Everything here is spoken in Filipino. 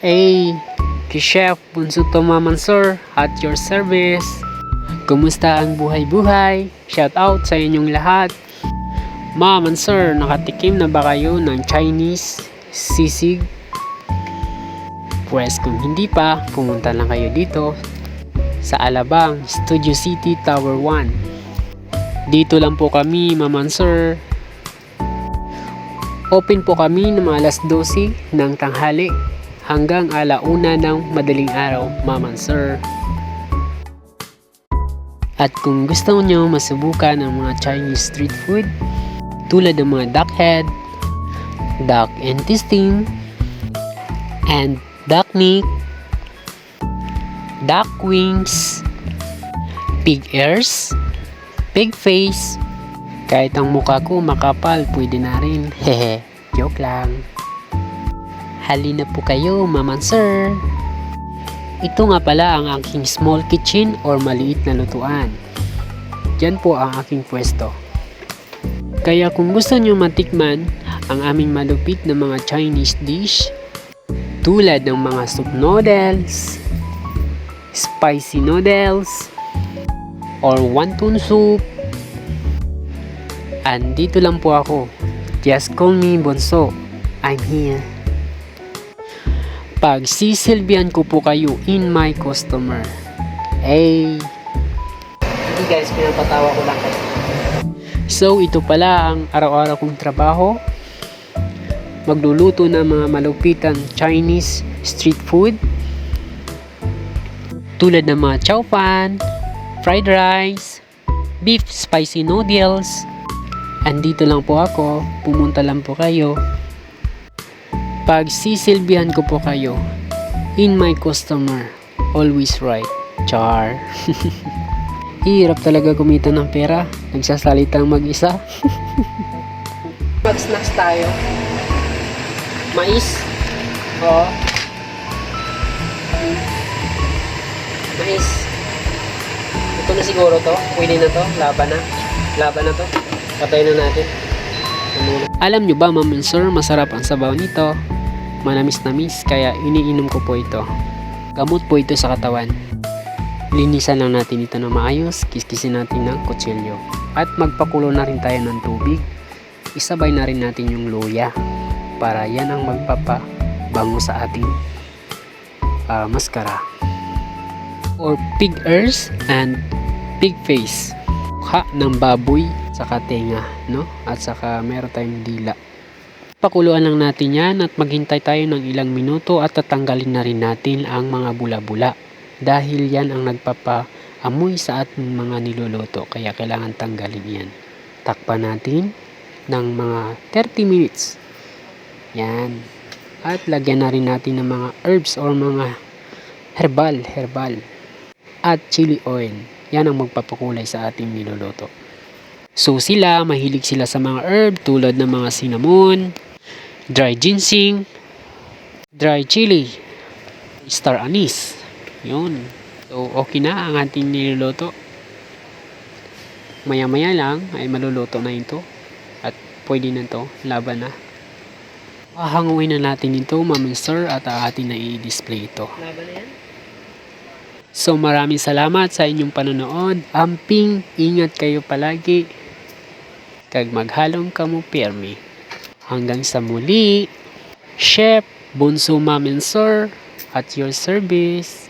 Hey, Chef Bunso Tomaman Sir, at your service. Kumusta ang buhay-buhay? Shout out sa inyong lahat. Ma'am and Sir, nakatikim na ba kayo ng Chinese sisig? Pwes kung hindi pa, pumunta lang kayo dito sa Alabang, Studio City, Tower 1. Dito lang po kami, Ma'am and Sir. Open po kami ng mga alas 12 ng tanghali hanggang 1:00 ng madaling araw, Ma'am and Sir. At kung gusto nyo masubukan ng mga Chinese street food tulad ng mga duck head, duck intestine, and duck neck, duck wings, pig ears, pig face, kahit ang mukha ko makapal, pwede na rin. Hehe, joke lang. Halina po kayo, Ma'am and Sir. Ito nga pala ang aking small kitchen or maliit na lutuan. Diyan po ang aking pwesto. Kaya kung gusto nyo matikman ang aming malupit na mga Chinese dish tulad ng mga soup noodles, spicy noodles, or wonton soup, andito lang po ako. Just call me Bunso. I'm here. Pagsisilbihan ko po kayo in my customer. Hey! Hindi guys, pinapatawa ko lang kayo. So, ito pala ang araw-araw kong trabaho. Magluluto ng mga malupitan Chinese street food. Tulad ng mga chow fan, fried rice, beef spicy noodles. Andito lang po ako. Pumunta lang po kayo. Pagsisilbihan ko po kayo in my customer, always right. Char. Hirap talaga kumita ng pera, nagsasalitang mag-isa. Mag-snacks tayo. Mais. Oo. Mais. Ito na siguro to. Pwede na to. Laban na. Laban na to. Patay na natin. Alam nyo ba, Ma'am and Sir, masarap ang sabaw nito. Manamis-namis, kaya iniinom ko po ito. Gamot po ito sa katawan. Linisan lang natin ito na maayos, kiskisin natin ng kutsilyo. At magpakulo na rin tayo ng tubig. Isabay na rin natin yung luya para yan ang magpapabango sa ating maskara. Or pig ears and pig face. Mukha ng baboy saka tenga, no? At saka meron tayong dila. Pakuluan lang natin yan at maghintay tayo ng ilang minuto at tatanggalin na rin natin ang mga bula-bula dahil yan ang nagpapaamoy sa ating mga niluluto, kaya kailangan tanggalin yan. Takpan natin ng mga 30 minutes yan at lagyan na rin natin ng mga herbs or mga herbal at chili oil. Yan ang magpapakulay sa ating niluluto. So sila, mahilig sila sa mga herb tulad ng mga cinnamon, dry ginseng, dry chili, star anise. Yun. So, okay na ang ating niluluto. Maya-maya lang ay maluluto na ito. At pwede na ito. Laban na. Hahanguin na natin ito, Ma'am and Sir, at atin na i-display ito. Laban na yan. So, maraming salamat sa inyong panonood. Amping, ingat kayo palagi. Kag maghalong kamo pirmi. Hanggang sa muli, Chef Bunso, Ma'am and Sir, at your service.